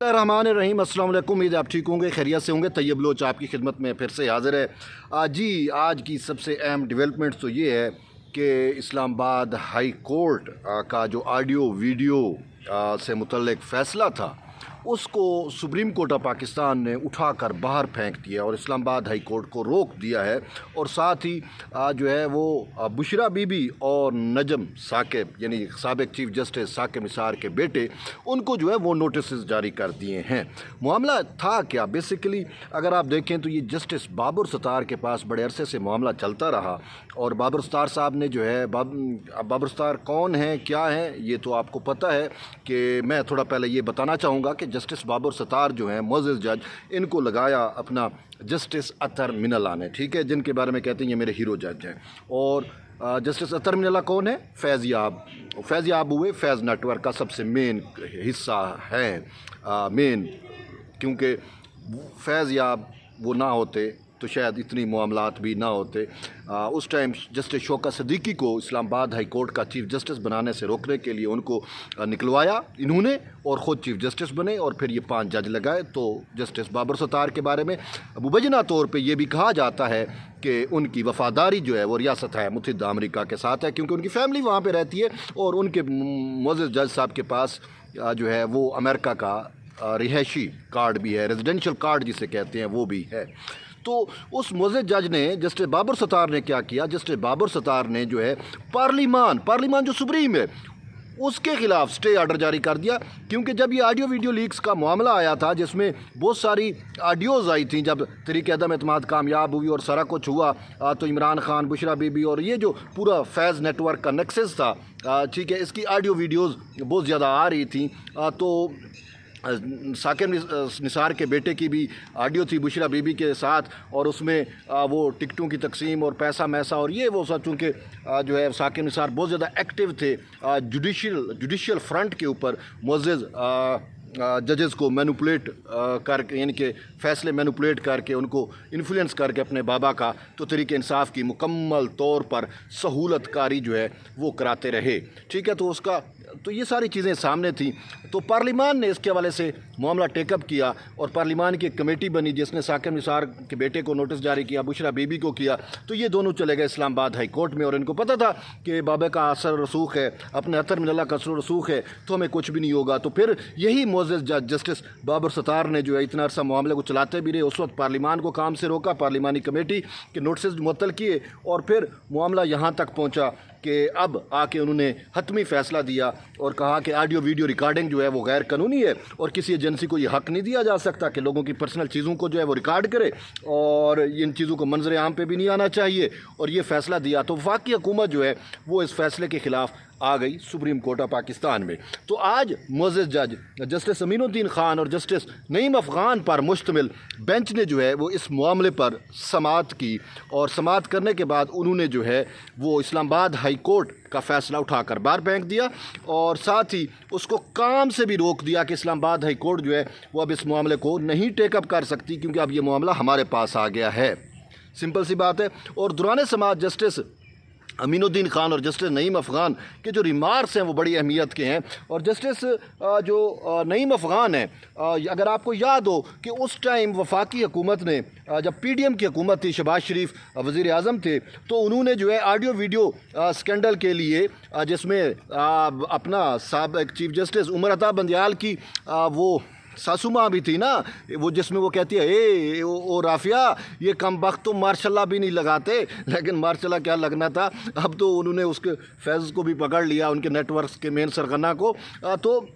रहीम अस्सलाम वालेकुम। उम्मीद आप ठीक होंगे, खैरियत से होंगे। तैयब लोच आपकी खिदमत में फिर से हाज़िर है। जी, आज की सबसे अहम डेवलपमेंट तो ये है कि इस्लामाबाद हाई कोर्ट का जो ऑडियो वीडियो से मुतल्लिक फ़ैसला था उसको सुप्रीम कोर्ट ऑफ पाकिस्तान ने उठाकर बाहर फेंक दिया और इस्लामाबाद हाई कोर्ट को रोक दिया है। और साथ ही जो है वो बुशरा बीबी और नजम साकिब यानी साबिक चीफ जस्टिस साकिब निसार के बेटे उनको जो है वो नोटिस जारी कर दिए हैं। मामला था क्या बेसिकली, अगर आप देखें तो ये जस्टिस बाबर सत्तार के पास बड़े अरसे से मामला चलता रहा और बाबर सत्तार साहब ने जो है बाबर सत्तार कौन है क्या है ये तो आपको पता है कि मैं थोड़ा पहले ये बताना चाहूँगा कि जस्टिस बाबर सत्तार जो हैं मोअज़्ज़ज़ जज, इनको लगाया अपना जस्टिस अतर मिनल्ला ने, ठीक है, जिनके बारे में कहते हैं ये मेरे हीरो जज हैं। और जस्टिस अतर मिनल्ला कौन है? फैज़ याब हुए फैज़ नेटवर्क का सबसे मेन हिस्सा है, मेन, क्योंकि फैज़ याब वो ना होते तो शायद इतनी मामलात भी ना होते। उस टाइम जस्टिस शौकत सिद्दीकी को इस्लामाबाद हाई कोर्ट का चीफ जस्टिस बनाने से रोकने के लिए उनको निकलवाया इन्होंने और ख़ुद चीफ जस्टिस बने और फिर ये 5 जज लगाए। तो जस्टिस बाबर सत्तार के बारे में मुबैना तौर पे ये भी कहा जाता है कि उनकी वफ़ादारी जो है वो रियासत है मुत्तहिदा अमरीका के साथ है, क्योंकि उनकी फैमिली वहाँ पर रहती है और उनके मोअज़्ज़ज़ जज साहब के पास जो है वो अमेरिका का रिहायशी कार्ड भी है, रेजिडेंशियल कार्ड जिसे कहते हैं वो भी है। तो उस मोअज़्ज़ज़ जज ने जस्टिस बाबर सत्तार ने क्या किया, जस्टिस बाबर सत्तार ने जो है पार्लिमान जो सुप्रीम है उसके ख़िलाफ़ स्टे ऑर्डर जारी कर दिया। क्योंकि जब ये ऑडियो वीडियो लीक्स का मामला आया था जिसमें बहुत सारी ऑडियोज़ आई थी, जब तहरीक अदम एतमाद कामयाब हुई और सारा कुछ हुआ तो इमरान खान, बुशरा बीबी और ये जो पूरा फैज़ नेटवर्क का नेक्सस था, ठीक है, इसकी ऑडियो वीडियोज़ बहुत ज़्यादा आ रही थी। तो साकिब निसार के बेटे की भी ऑडियो थी बुशरा बीबी के साथ और उसमें वो टिकटों की तकसीम और पैसा मैसा और ये वो सब, चूँकि जो है साकिब निसार बहुत ज़्यादा एक्टिव थे जुडिशियल फ्रंट के ऊपर, मुअज़्ज़ज़ जजेस को मैनिपुलेट करके यानी कि फ़ैसले मैनिपुलेट करके उनको इन्फ्लुएंस करके अपने बाबा का तो तहरीक इंसाफ की मुकम्मल तौर पर सहूलतकारी जो है वो कराते रहे, ठीक है। तो ये सारी चीज़ें सामने थी। तो पार्लिमान ने इसके हवाले से मामला टेकअप किया और पार्लिमान की एक कमेटी बनी जिसने साकिब निसार के बेटे को नोटिस जारी किया, बुशरा बीबी को किया। तो ये दोनों चले गए इस्लामाबाद हाई कोर्ट में और इनको पता था कि बाबा का असर रसूख है, अपने अतर मिनल्ला का असर रसूख है, तो हमें कुछ भी नहीं होगा। तो फिर यही मुअज़्ज़ज़ जज जस्टिस बाबर सत्तार ने जो है इतना अर्सा मामले को चलाते भी रहे। उस वक्त पार्लिमान को काम से रोका, पार्लिमानी कमेटी के नोटिस मुअत्तल किए और फिर मामला यहाँ तक पहुँचा कि अब आके उन्होंने हतमी फ़ैसला दिया और कहा कि ऑडियो वीडियो रिकॉर्डिंग जो है वो गैर कानूनी है और किसी एजेंसी को ये हक़ नहीं दिया जा सकता कि लोगों की पर्सनल चीज़ों को जो है वो रिकॉर्ड करे और इन चीज़ों को मंजर आम पे भी नहीं आना चाहिए। और ये फ़ैसला दिया तो वफाकी हुकूमत जो है वो इस फ़ैसले के ख़िलाफ़ आ गई सुप्रीम कोर्ट ऑफ पाकिस्तान में। तो आज मुअज़्ज़ज़ जज जस्टिस अमीनुद्दीन ख़ान और जस्टिस नईम अफ़ग़ान पर मुश्तमिल बेंच ने जो है वो इस मामले पर समाअत की और समाअत करने के बाद उन्होंने जो है वो इस्लामाबाद हाई कोर्ट का फ़ैसला उठाकर बाहर फेंक दिया और साथ ही उसको काम से भी रोक दिया कि इस्लामाबाद हाई कोर्ट जो है वो अब इस मामले को नहीं टेकअप कर सकती क्योंकि अब ये मामला हमारे पास आ गया है। सिंपल सी बात है। और दौरान समाअत जस्टिस अमीनुद्दीन ख़ान और जस्टिस नईम अफ़ग़ान के जो रिमार्क्स हैं वो बड़ी अहमियत के हैं। और जस्टिस जो नईम अफ़ग़ान है, अगर आपको याद हो कि उस टाइम वफाकी हुकूमत ने जब PDM की हुकूमत थी, शहबाज शरीफ वज़ीर आज़म थे, तो उन्होंने जो है ऑडियो वीडियो स्कैंडल के लिए जिसमें अपना साबिक़ चीफ जस्टिस उमर अता बंदियाल की वो सासू माँ भी थी ना, वो जिसमें वो कहती है ए ओ राफिया ये कम वक्त तो मार्शल्लाह भी नहीं लगाते, लेकिन मार्शल्लाह क्या लगना था। अब तो उन्होंने उसके फैज़ को भी पकड़ लिया, उनके नेटवर्क के मेन सरगना को, तो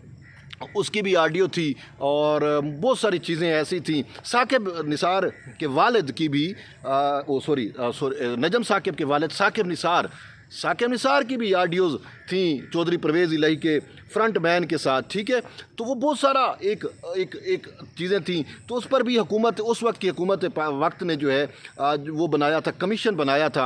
उसकी भी ऑडियो थी और बहुत सारी चीज़ें ऐसी थी। साकिब निसार के वालिद की भी नजम साकिब के वालिद साकिब निसार की भी ऑडियोज़ थी चौधरी परवेज़ इलाही के फ्रंट मैन के साथ, ठीक है। तो वो बहुत सारा एक चीज़ें थी। तो उस पर भी हुकूमत, उस वक्त की हुकूमत वक्त ने जो है वो बनाया था, कमीशन बनाया था,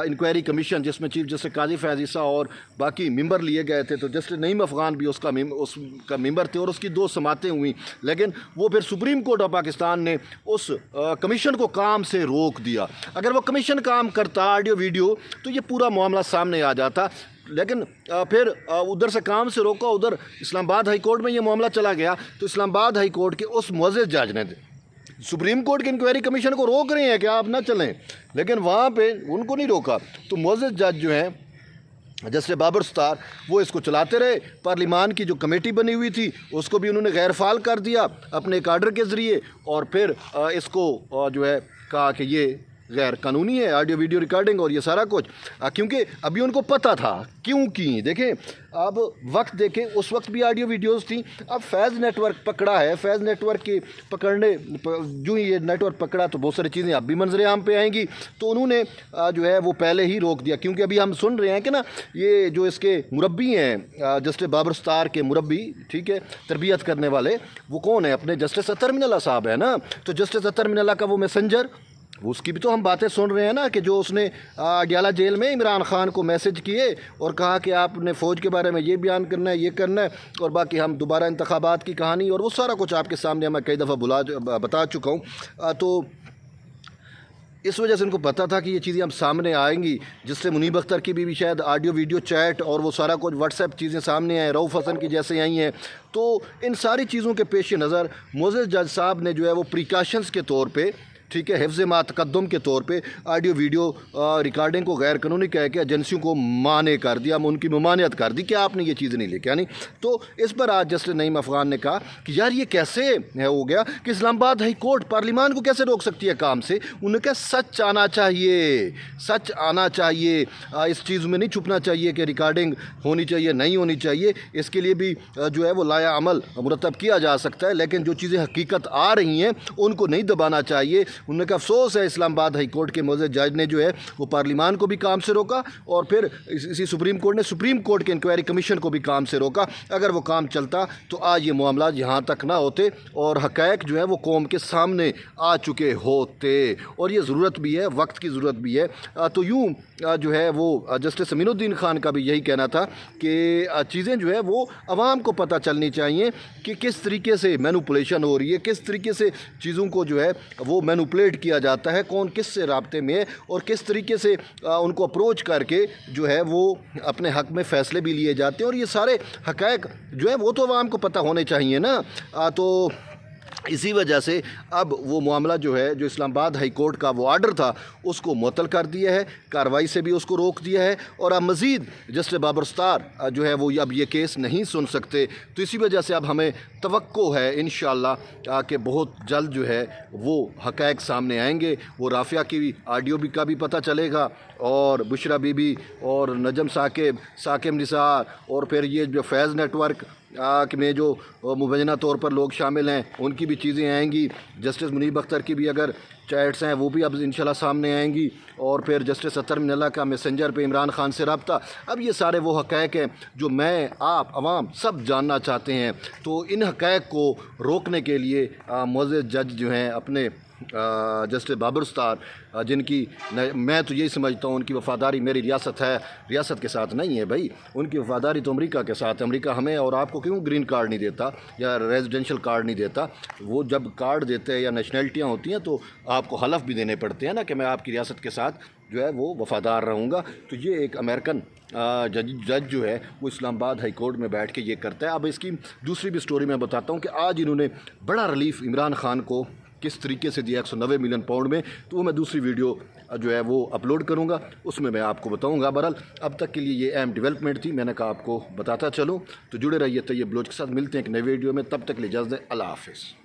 इंक्वायरी कमीशन, जिसमें चीफ जस्टिस काजी फैज़ ईसा और बाकी मेंबर लिए गए थे। तो जस्टिस नईम अफ़ग़ान भी उसका मेंबर थे और उसकी 2 समातें हुई, लेकिन वो फिर सुप्रीम कोर्ट ऑफ पाकिस्तान ने उस कमीशन को काम से रोक दिया। अगर वो कमीशन काम करता ऑडियो वीडियो तो ये पूरा मामला सामने आ जाता। लेकिन फिर उधर से काम से रोका, उधर इस्लामाबाद हाई कोर्ट में ये मामला चला गया तो इस्लामाबाद हाई कोर्ट के उस मुअज़्ज़ज़ जज ने सुप्रीम कोर्ट के इंक्वायरी कमीशन को रोक रहे हैं कि आप ना चलें, लेकिन वहाँ पे उनको नहीं रोका। तो मुअज़्ज़ज़ जज जो हैं जस्टिस बाबर सत्तार वो इसको चलाते रहे। पार्लिमान की जो कमेटी बनी हुई थी उसको भी उन्होंने गैर फाल कर दिया अपने एक आर्डर के ज़रिए, और फिर इसको जो है कहा कि ये गैर कानूनी है ऑडियो वीडियो रिकॉर्डिंग और ये सारा कुछ, क्योंकि अभी उनको पता था क्यों की। देखें अब वक्त देखें, उस वक्त भी ऑडियो वीडियोस थी। अब फैज़ नेटवर्क पकड़ा है, फैज़ नेटवर्क के पकड़ने जो ही ये नेटवर्क पकड़ा तो बहुत सारी चीज़ें अब भी मंजर आम पे आएंगी। तो उन्होंने जो है वो पहले ही रोक दिया, क्योंकि अभी हम सुन रहे हैं कि ना ये जो इसके मुरब्बी हैं जस्टिस बाबर सत्तार के मुरब्बी, ठीक है, तरबियत करने वाले, वो कौन है? अपने जस्टिस अतर मिनल्ला साहब है ना। तो जस्टिस अतर मिनल्ला का वो मैसेंजर, उसकी भी तो हम बातें सुन रहे हैं ना कि जो उसने अडयाला जेल में इमरान खान को मैसेज किए और कहा कि आपने फ़ौज के बारे में ये बयान करना है, ये करना है, और बाकी हम दोबारा इंतखाबात की कहानी और वो सारा कुछ आपके सामने मैं कई दफ़ा बता चुका हूँ। तो इस वजह से इनको पता था कि ये चीज़ें हम सामने आएंगी, जिससे मुनीब अख्तर की भी शायद ऑडियो वीडियो चैट और वो सारा कुछ व्हाट्सएप चीज़ें सामने आए, रऊफ़ हसन की जैसे आई हैं। तो इन सारी चीज़ों के पेश नज़र मुअज़्ज़ज़ जज साहब ने जो है वो प्रिकॉशंस के तौर पे, ठीक है, हिफ्ज़ मा तक़द्दुम के तौर पे ऑडियो वीडियो रिकॉर्डिंग को गैर कानूनी कह के एजेंसियों को माने कर दिया, उनकी ममानियत कर दी कि आपने ये चीज़ नहीं लेके आनी। तो इस पर आज जस्टिस नईम अफ़गान ने कहा कि यार ये कैसे है हो गया कि इस्लामाबाद हाई कोर्ट पार्लिमान को कैसे रोक सकती है काम से। उन्होंने कहा सच आना चाहिए, सच आना चाहिए, इस चीज़ में नहीं छुपना चाहिए कि रिकॉर्डिंग होनी चाहिए नहीं होनी चाहिए। इसके लिए भी जो है वो लाया अमल मुरतब किया जा सकता है, लेकिन जो चीज़ें हकीकत आ रही हैं उनको नहीं दबाना चाहिए। उन्होंने कहा अफसोस है इस्लामाबाद हाई कोर्ट के मुअज़्ज़ज़ जज ने जो है वो पार्लिमान को भी काम से रोका और फिर इसी सुप्रीम कोर्ट ने सुप्रीम कोर्ट के इंक्वायरी कमीशन को भी काम से रोका। अगर वो काम चलता तो आज ये मामला यहाँ तक ना होते और हक़ाइक़ जो है वो कौम के सामने आ चुके होते, और ये ज़रूरत भी है, वक्त की ज़रूरत भी है। तो यूँ जो है वो जस्टिस अमीनुद्दीन खान का भी यही कहना था कि चीज़ें जो है वो आवाम को पता चलनी चाहिए कि किस तरीके से मैनिपुलेशन हो रही है, किस तरीके से चीज़ों को जो है वो मैनिपुलेट किया जाता है, कौन किस से राब्ते में है और किस तरीके से उनको अप्रोच करके जो है वो अपने हक़ में फ़ैसले भी लिए जाते हैं। और ये सारे हक़ाइक़ जो है वो तो आवाम को पता होने चाहिए ना। तो इसी वजह से अब वो मामला जो है, जो इस्लामाबाद हाई कोर्ट का वो आर्डर था उसको मुअत्तल कर दिया है, कार्रवाई से भी उसको रोक दिया है, और अब मज़ीद जस्टिस बाबर सत्तार जो है वो अब ये केस नहीं सुन सकते। तो इसी वजह से अब हमें तवक्को है इंशाअल्लाह कि बहुत जल्द जो है वो हक़ाइक़ सामने आएंगे। वो राफ़िया की ऑडियो भी का भी पता चलेगा, और बुशरा बीबी और नजम साकिब निसार और फिर ये जो फैज़ नेटवर्क में जो मुबैना तौर पर लोग शामिल हैं उनकी भी चीज़ें आएंगी। जस्टिस मुनीब अख्तर की भी अगर चैट्स हैं वो भी अब इंशाल्लाह सामने आएंगी, और फिर जस्टिस अतर मिनल्ला का मैसेंजर पे इमरान खान से रब्ता। अब ये सारे वो हक़ाइक़ हैं जो मैं, आप, अवाम सब जानना चाहते हैं। तो इन हक़ाइक़ को रोकने के लिए मुअज़्ज़ज़ जज जो हैं अपने जस्टिस बाबर सत्तार, जिनकी मैं तो यही समझता हूँ उनकी वफ़ादारी मेरी रियासत है, रियासत के साथ नहीं है भाई, उनकी वफ़ादारी तो अमेरिका के साथ है। अमेरिका हमें और आपको क्यों ग्रीन कार्ड नहीं देता या रेजिडेंशियल कार्ड नहीं देता? वो जब कार्ड देते हैं या नेशनलिटियाँ होती हैं तो आपको हलफ भी देने पड़ते हैं ना कि मैं आपकी रियासत के साथ जो है वो वफ़ादार रहूँगा। तो ये एक अमेरिकन जज जो है वो इस्लामाबाद हाई कोर्ट में बैठ के ये करता है। अब इसकी दूसरी भी स्टोरी मैं बताता हूँ कि आज इन्होंने बड़ा रिलीफ इमरान खान को किस तरीके से दिया 190 मिलियन पाउंड में, तो वो मैं दूसरी वीडियो जो है वो अपलोड करूँगा, उसमें मैं आपको बताऊँगा। बहरहाल अब तक के लिए ये अहम डेवलपमेंट थी, मैंने कहा आपको बताता चलूँ। तो जुड़े रहिए तैयब बलोच के साथ, मिलते हैं एक नई वीडियो में, तब तक के लिए इजाज़त दें, अल्लाह हाफ़िज़।